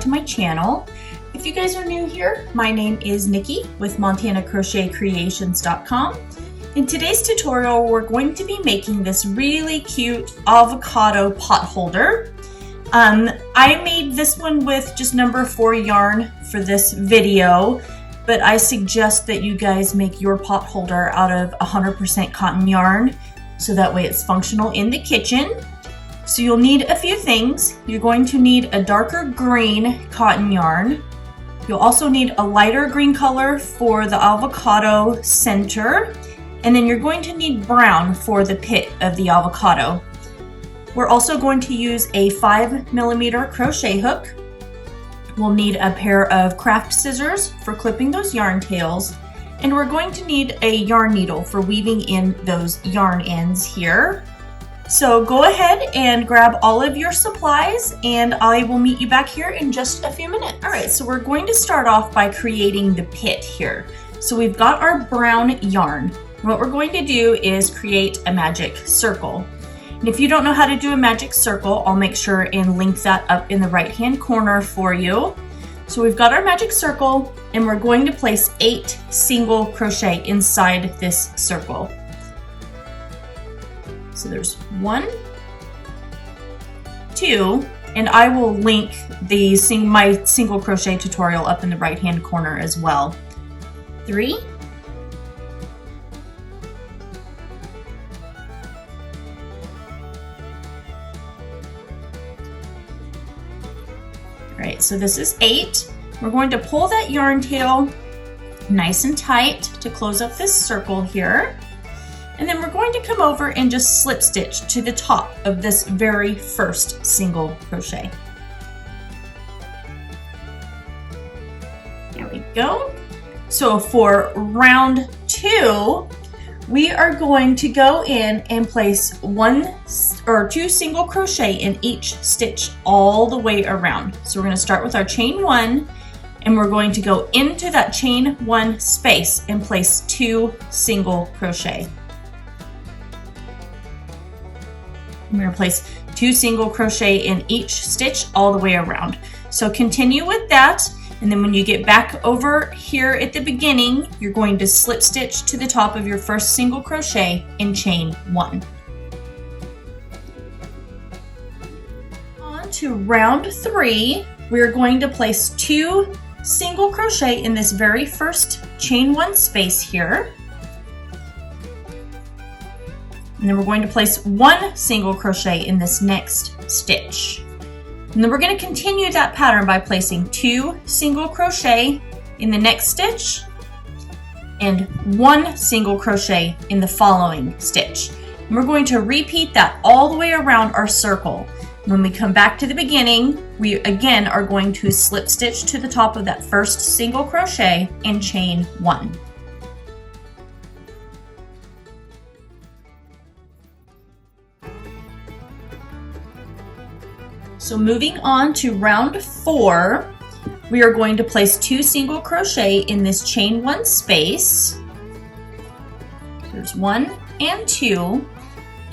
to my channel. If you guys are new here, my name is Nikki with MontanaCrochetCreations.com. In today's tutorial, we're going to be making this really cute avocado pot holder. I made this one with just number 4 yarn for this video, but I suggest that you guys make your pot holder out of 100% cotton yarn, so that way it's functional in the kitchen. So you'll need a few things. You're going to need a darker green cotton yarn. You'll also need a lighter green color for the avocado center, and then you're going to need brown for the pit of the avocado. We're also going to use a 5mm crochet hook. We'll need a pair of craft scissors for clipping those yarn tails, and we're going to need a yarn needle for weaving in those yarn ends here. So go ahead and grab all of your supplies, and I will meet you back here in just a few minutes. All right, so we're going to start off by creating the pit here. So we've got our brown yarn. What we're going to do is create a magic circle. And if you don't know how to do a magic circle, I'll make sure and link that up in the right-hand corner for you. So we've got our magic circle, and we're going to place 8 single crochet inside this circle. So there's 1, 2, and I will link my single crochet tutorial up in the right-hand corner as well. 3, 'Alright, so this is 8. We're going to pull that yarn tail nice and tight to close up this circle here. And then we're going to come over and just slip stitch to the top of this very first single crochet. There we go. So for round 2, we are going to go in and place 1 or 2 single crochet in each stitch all the way around. So we're going to start with our chain 1, and we're going to go into that chain 1 space and place 2 single crochet. I'm going to place 2 single crochet in each stitch all the way around. So continue with that, and then when you get back over here at the beginning, you're going to slip stitch to the top of your first single crochet and chain 1. On to round 3, we're going to place 2 single crochet in this very first chain 1 space here. And then we're going to place 1 single crochet in this next stitch. And then we're going to continue that pattern by placing 2 single crochet in the next stitch and 1 single crochet in the following stitch. And we're going to repeat that all the way around our circle. When we come back to the beginning, we again are going to slip stitch to the top of that first single crochet and chain 1. So moving on to round 4, we are going to place 2 single crochet in this chain 1 space. There's 1 and 2,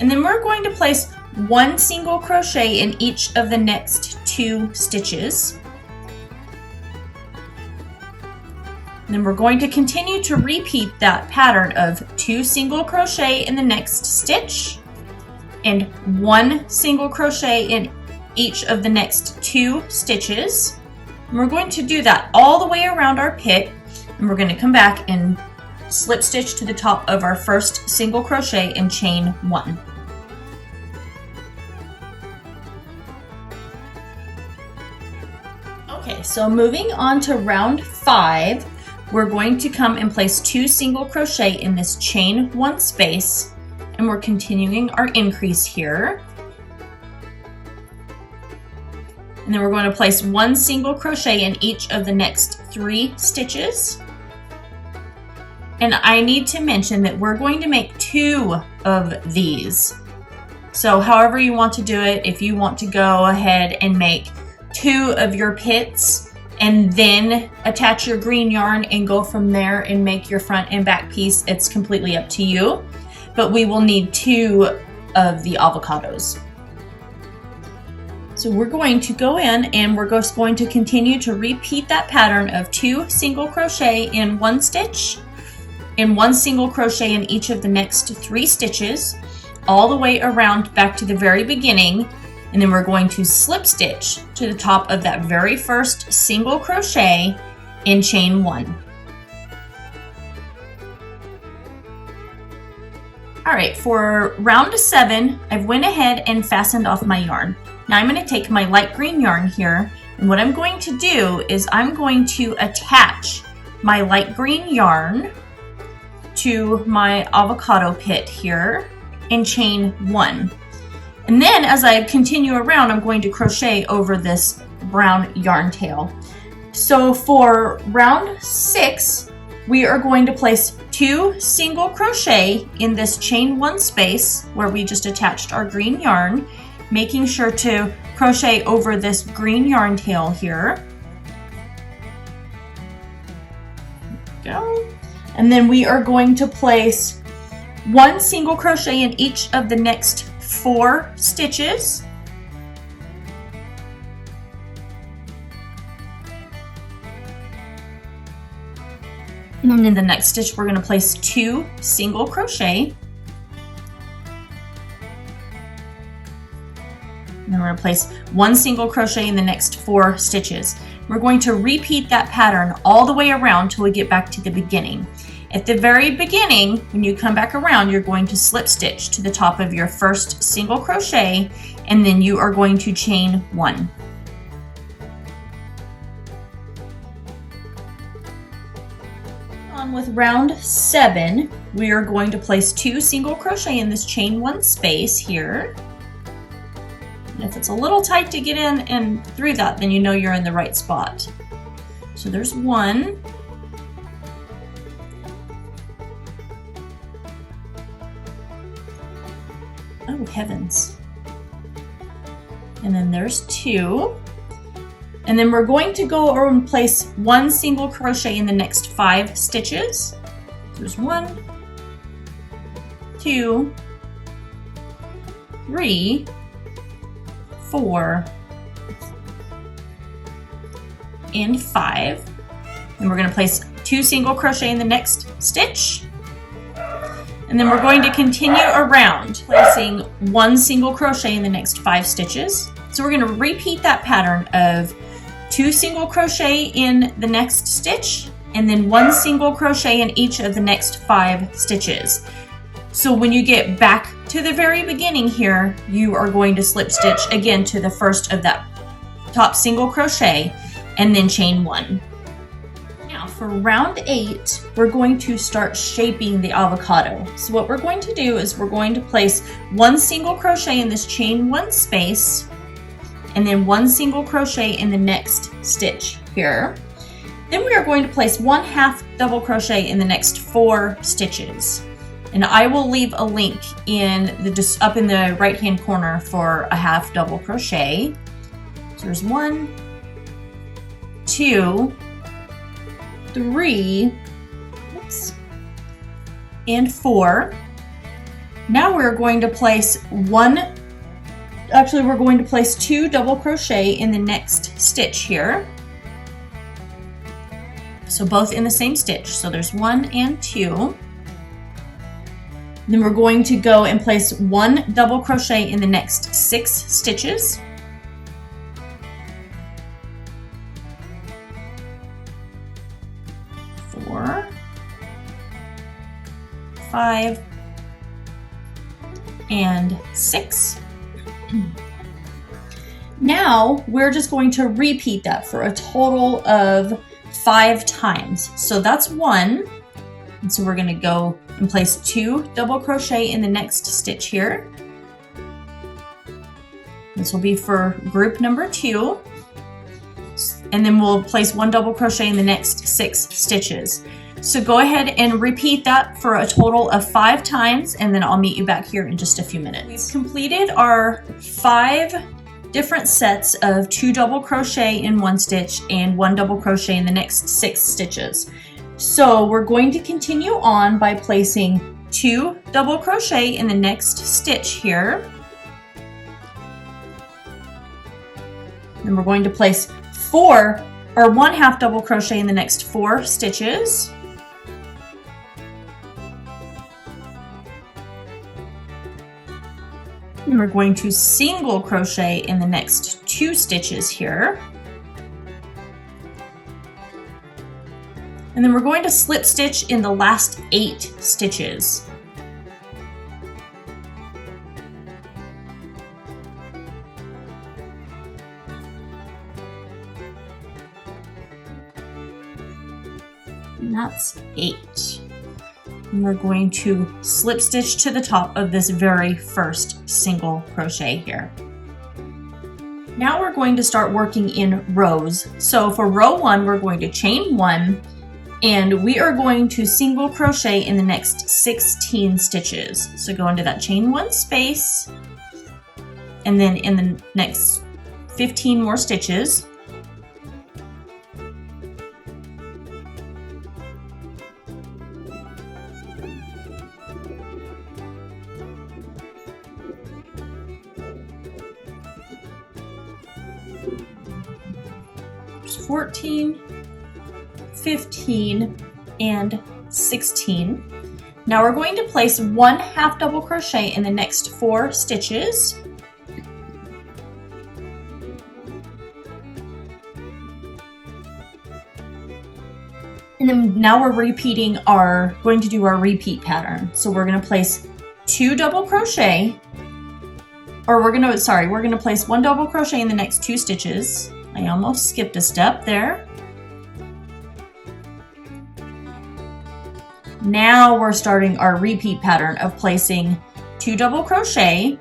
and then we're going to place 1 single crochet in each of the next 2 stitches. And then we're going to continue to repeat that pattern of 2 single crochet in the next stitch and 1 single crochet in each of the next 2 stitches. And we're going to do that all the way around our pit, and we're going to come back and slip stitch to the top of our first single crochet and chain 1. Okay, so moving on to round 5, we're going to come and place 2 single crochet in this chain 1 space, and we're continuing our increase here. And then we're going to place 1 single crochet in each of the next 3 stitches. And I need to mention that we're going to make 2 of these. So however you want to do it, if you want to go ahead and make 2 of your pits and then attach your green yarn and go from there and make your front and back piece, it's completely up to you. But we will need 2 of the avocados. So we're going to go in and we're just going to continue to repeat that pattern of 2 single crochet in 1 stitch and 1 single crochet in each of the next 3 stitches, all the way around back to the very beginning, and then we're going to slip stitch to the top of that very first single crochet and chain 1. All right, for round 7, I've went ahead and fastened off my yarn. Now I'm going to take my light green yarn here, and what I'm going to do is I'm going to attach my light green yarn to my avocado pit here and chain 1. And then as I continue around, I'm going to crochet over this brown yarn tail. So for round 6, we are going to place 2 single crochet in this chain 1 space where we just attached our green yarn, making sure to crochet over this green yarn tail here. There we go. And then we are going to place 1 single crochet in each of the next 4 stitches. And then in the next stitch, we're going to place 2 single crochet. And then we're going to place 1 single crochet in the next 4 stitches. We're going to repeat that pattern all the way around till we get back to the beginning. At the very beginning, when you come back around, you're going to slip stitch to the top of your first single crochet, and then you are going to chain 1. On with round 7, we are going to place 2 single crochet in this chain 1 space here. And if it's a little tight to get in and through that, then you know you're in the right spot. So there's 1. Oh, heavens. And then there's 2. And then we're going to go over and place 1 single crochet in the next 5 stitches. There's 1, 2, 3, 4, and 5. And we're going to place 2 single crochet in the next stitch. And then we're going to continue around, placing 1 single crochet in the next 5 stitches. So we're going to repeat that pattern of 2 single crochet in the next stitch, and then 1 single crochet in each of the next 5 stitches. So when you get back to the very beginning here, you are going to slip stitch again to the first of that top single crochet and then chain 1. Now for round 8, we're going to start shaping the avocado. So what we're going to do is we're going to place 1 single crochet in this chain 1 space, and then 1 single crochet in the next stitch here. Then we are going to place 1/2 double crochet in the next 4 stitches. And I will leave a link in the up in the right hand corner for a 1/2 double crochet. So there's 1, 2, 3, oops, and 4. Now we're going to place we're going to place 2 double crochet in the next stitch here. So both in the same stitch. So there's 1 and 2. Then we're going to go and place 1 double crochet in the next 6 stitches. Four, 5, and 6. Now we're just going to repeat that for a total of 5 times. So that's 1. And so we're going to go and place 2 double crochet in the next stitch here. This will be for group number 2. And then we'll place 1 double crochet in the next 6 stitches. So go ahead and repeat that for a total of 5 times, and then I'll meet you back here in just a few minutes. We've completed our 5 different sets of 2 double crochet in 1 stitch and 1 double crochet in the next 6 stitches. So we're going to continue on by placing 2 double crochet in the next stitch here. Then we're going to place 1 half double crochet in the next 4 stitches. And we're going to single crochet in the next 2 stitches here. And then we're going to slip stitch in the last 8 stitches. And that's 8. And we're going to slip stitch to the top of this very first single crochet here. Now we're going to start working in rows. So for row 1, we're going to chain 1, and we are going to single crochet in the next 16 stitches. So go into that chain 1 space, and then in the next 15 more stitches, there's 14, 15, and 16. Now we're going to place 1 half double crochet in the next 4 stitches. And then now we're going to do our repeat pattern. So we're going to place 2 double crochet, or we're going to place 1 double crochet in the next 2 stitches. I almost skipped a step there. Now we're starting our repeat pattern of placing 2 double crochet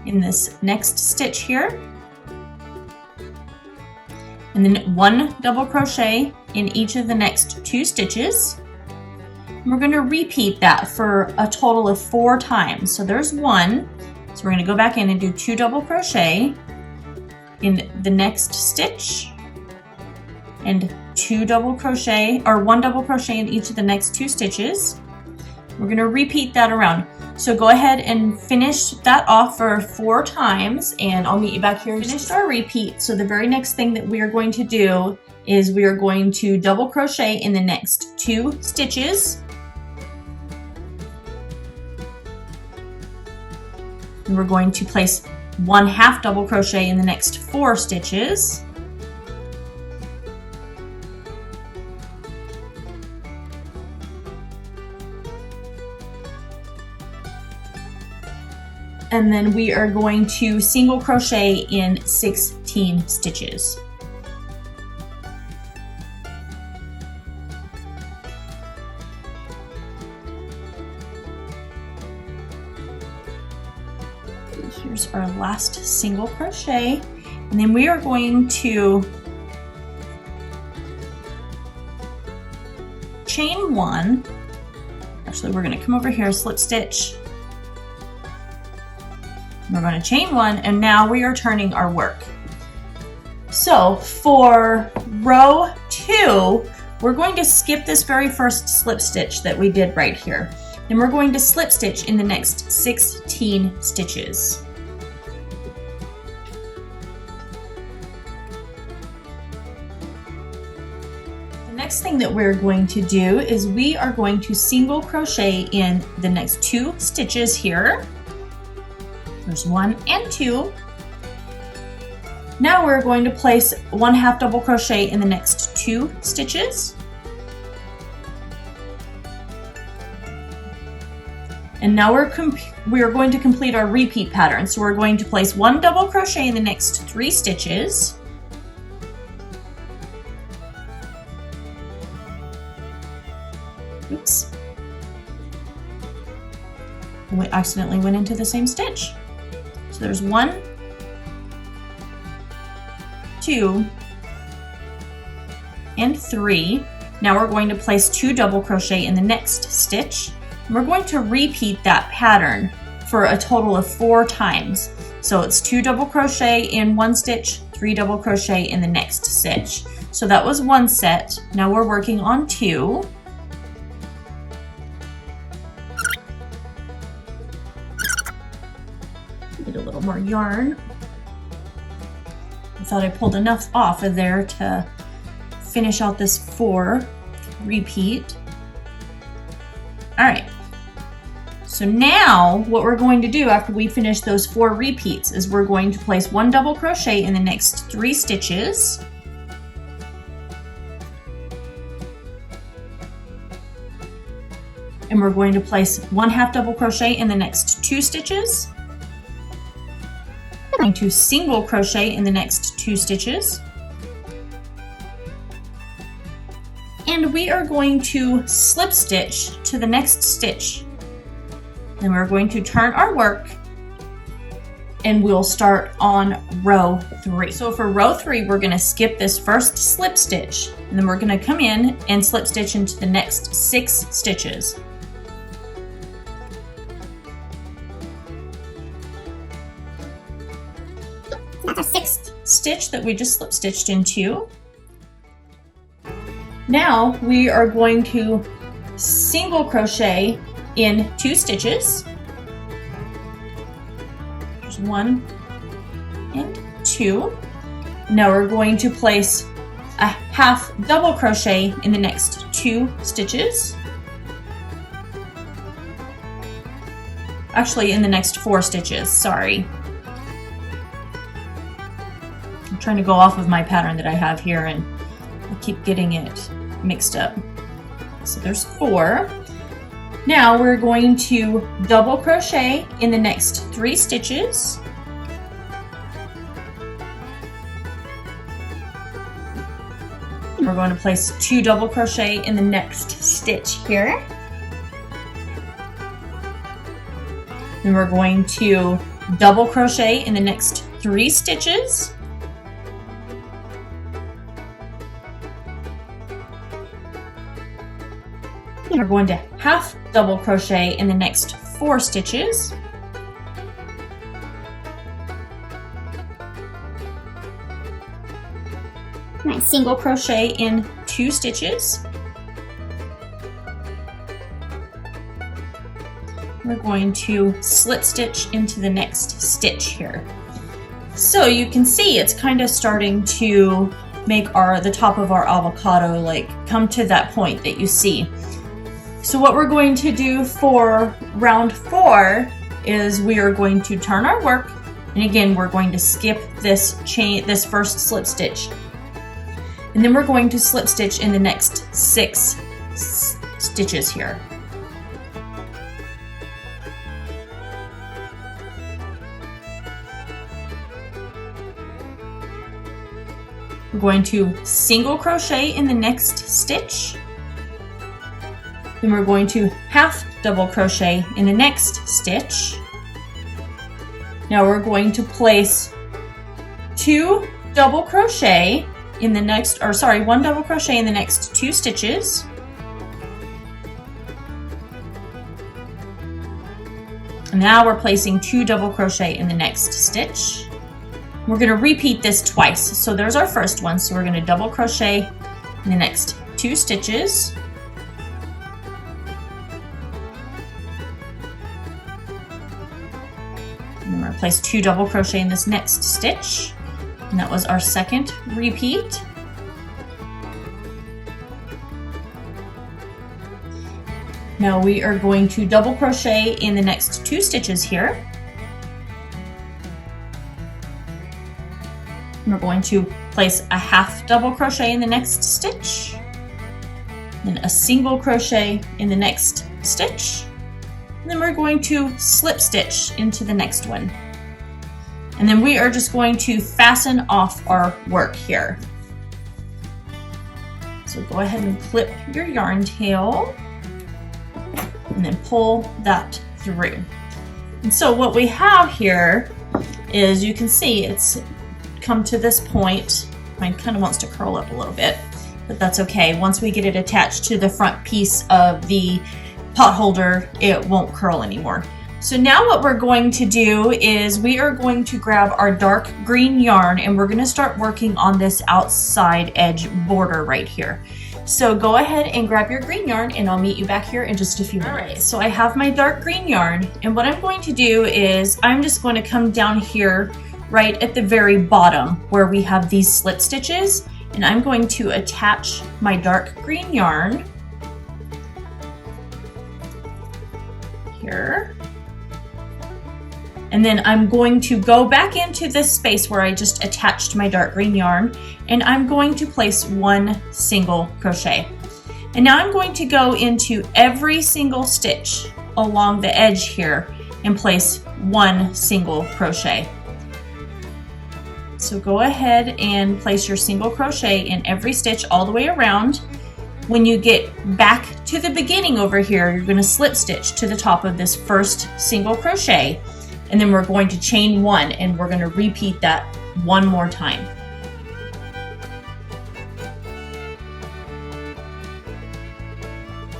in this next stitch here, and then 1 double crochet in each of the next 2 stitches. And we're going to repeat that for a total of 4 times. So there's 1. So we're going to go back in and do 2 double crochet in the next stitch, and 1 double crochet in each of the next 2 stitches. We're going to repeat that around. So go ahead and finish that off for 4 times, and I'll meet you back here and finish our repeat. So the very next thing that we are going to do is we are going to double crochet in the next 2 stitches. And we're going to place 1 half double crochet in the next 4 stitches. And then we are going to single crochet in 16 stitches. Here's our last single crochet, and then we are going to chain 1. Actually, we're going to come over here, slip stitch. We're going to chain 1, and now we are turning our work. So for row 2, we're going to skip this very first slip stitch that we did right here. Then we're going to slip stitch in the next 16 stitches. The next thing that we're going to do is we are going to single crochet in the next 2 stitches here. There's 1 and 2. Now we're going to place 1 half double crochet in the next 2 stitches. And now we are going to complete our repeat pattern. So we're going to place 1 double crochet in the next 3 stitches. Oops. We accidentally went into the same stitch. So there's 1, 2, and 3. Now we're going to place 2 double crochet in the next stitch. And we're going to repeat that pattern for a total of 4 times. So it's 2 double crochet in 1 stitch, 3 double crochet in the next stitch. So that was 1 set. Now we're working on 2. Get a little more yarn. I thought I pulled enough off of there to finish out this 4 repeat. All right. So now what we're going to do after we finish those 4 repeats is we're going to place 1 double crochet in the next 3 stitches. And we're going to place 1 half double crochet in the next 2 stitches. We're going to single crochet in the next 2 stitches. And we are going to slip stitch to the next stitch. Then we're going to turn our work and we'll start on row 3. So for row 3, we're going to skip this first slip stitch, and then we're going to come in and slip stitch into the next 6 stitches. That's our 6th stitch that we just slip stitched into. Now we are going to single crochet in 2 stitches. There's 1 and 2. Now we're going to place a half double crochet in the next 2 stitches. Actually, in the next 4 stitches, sorry. I'm trying to go off of my pattern that I have here and I keep getting it mixed up. So there's 4. Now we're going to double crochet in the next 3 stitches. We're going to place 2 double crochet in the next stitch here. Then we're going to double crochet in the next 3 stitches. We're going to half double crochet in the next 4 stitches. And single crochet in 2 stitches. We're going to slip stitch into the next stitch here. So you can see it's kind of starting to make the top of our avocado like come to that point that you see. So what we're going to do for round 4 is we are going to turn our work, and again we're going to skip this first slip stitch, and then we're going to slip stitch in the next 6 stitches here. We're going to single crochet in the next stitch. Then we're going to half double crochet in the next stitch. Now we're going to place 2 double crochet in the next, 1 double crochet in the next 2 stitches. And now we're placing 2 double crochet in the next stitch. We're going to repeat this twice. So there's our first one. So we're going to double crochet in the next 2 stitches. And then we're going to place 2 double crochet in this next stitch. And that was our second repeat. Now we are going to double crochet in the next 2 stitches here. And we're going to place a half double crochet in the next stitch. Then a single crochet in the next stitch. And then we're going to slip stitch into the next one. And then we are just going to fasten off our work here. So go ahead and clip your yarn tail and then pull that through. And so what we have here is, you can see it's come to this point. Mine kind of wants to curl up a little bit, but that's okay. Once we get it attached to the front piece of the pot holder, it won't curl anymore. So now what we're going to do is we are going to grab our dark green yarn and we're going to start working on this outside edge border right here. So go ahead and grab your green yarn and I'll meet you back here in just a few minutes. Alright, so I have my dark green yarn, and what I'm going to do is I'm just going to come down here right at the very bottom where we have these slip stitches, and I'm going to attach my dark green yarn here. And then I'm going to go back into this space where I just attached my dark green yarn, and I'm going to place one single crochet. And now I'm going to go into every single stitch along the edge here and place one single crochet. So go ahead and place your single crochet in every stitch all the way around. When you get back to the beginning over here, you're going to slip stitch to the top of this first single crochet. And then we're going to chain one, and we're going to repeat that one more time.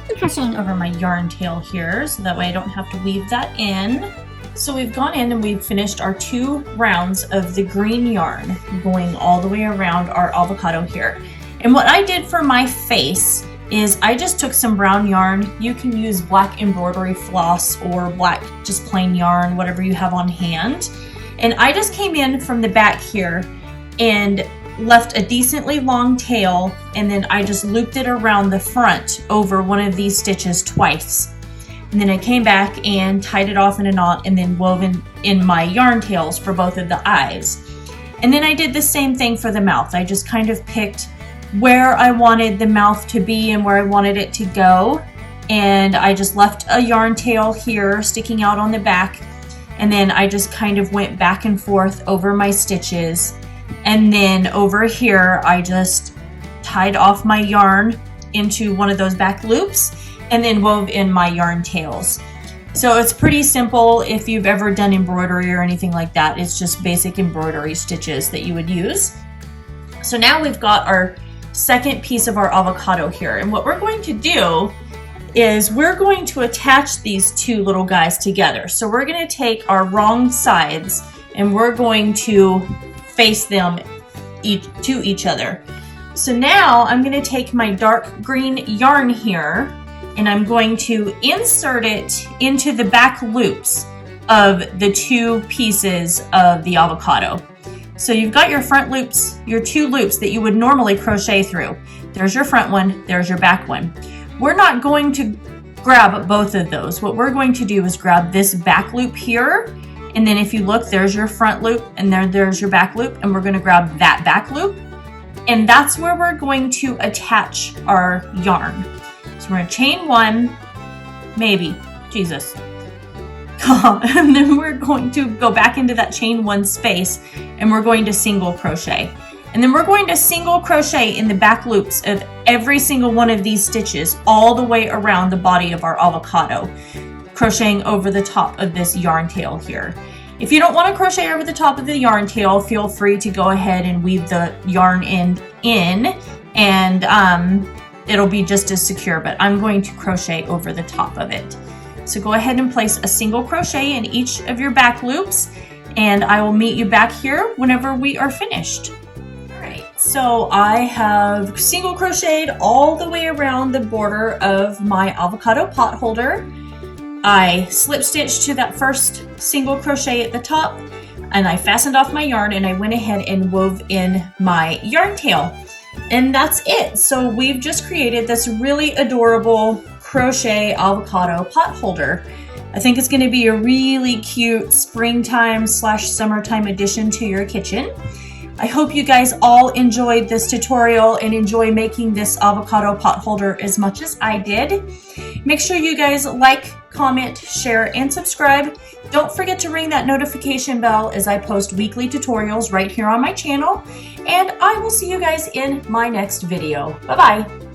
I'm crocheting over my yarn tail here, so that way I don't have to weave that in. So we've gone in and we've finished our 2 rounds of the green yarn going all the way around our avocado here. And what I did for my face is I just took some brown yarn. You can use black embroidery floss or black just plain yarn, whatever you have on hand. And I just came in from the back here and left a decently long tail, and then I just looped it around the front over one of these stitches twice. And then I came back and tied it off in a knot and then wove in my yarn tails for both of the eyes. And then I did the same thing for the mouth. I just kind of picked where I wanted the mouth to be and where I wanted it to go, and I just left a yarn tail here sticking out on the back, and then I just kind of went back and forth over my stitches, and then over here I just tied off my yarn into one of those back loops and then wove in my yarn tails. So it's pretty simple. If you've ever done embroidery or anything like that, it's just basic embroidery stitches that you would use. So now we've got our second piece of our avocado here, and what we're going to do is we're going to attach these 2 little guys together. So we're going to take our wrong sides and we're going to face them to each other. So now I'm going to take my dark green yarn here and I'm going to insert it into the back loops of the 2 pieces of the avocado. So you've got your front loops, your 2 loops that you would normally crochet through. There's your front one, there's your back one. We're not going to grab both of those. What we're going to do is grab this back loop here, and then if you look, there's your front loop, and there's your back loop, and we're going to grab that back loop, and that's where we're going to attach our yarn. So we're going to chain 1, maybe, Jesus. And then we're going to go back into that chain 1 space, and we're going to single crochet. And then we're going to single crochet in the back loops of every single one of these stitches all the way around the body of our avocado, crocheting over the top of this yarn tail here. If you don't want to crochet over the top of the yarn tail, feel free to go ahead and weave the yarn end in, and it'll be just as secure, but I'm going to crochet over the top of it. So go ahead and place a single crochet in each of your back loops, and I will meet you back here whenever we are finished. All right, so I have single crocheted all the way around the border of my avocado pot holder. I slip stitched to that first single crochet at the top, and I fastened off my yarn, and I went ahead and wove in my yarn tail. And that's it. So we've just created this really adorable crochet avocado pot holder. I think it's going to be a really cute springtime / summertime addition to your kitchen. I hope you guys all enjoyed this tutorial and enjoy making this avocado pot holder as much as I did. Make sure you guys like, comment, share, and subscribe. Don't forget to ring that notification bell as I post weekly tutorials right here on my channel. And I will see you guys in my next video. Bye-bye.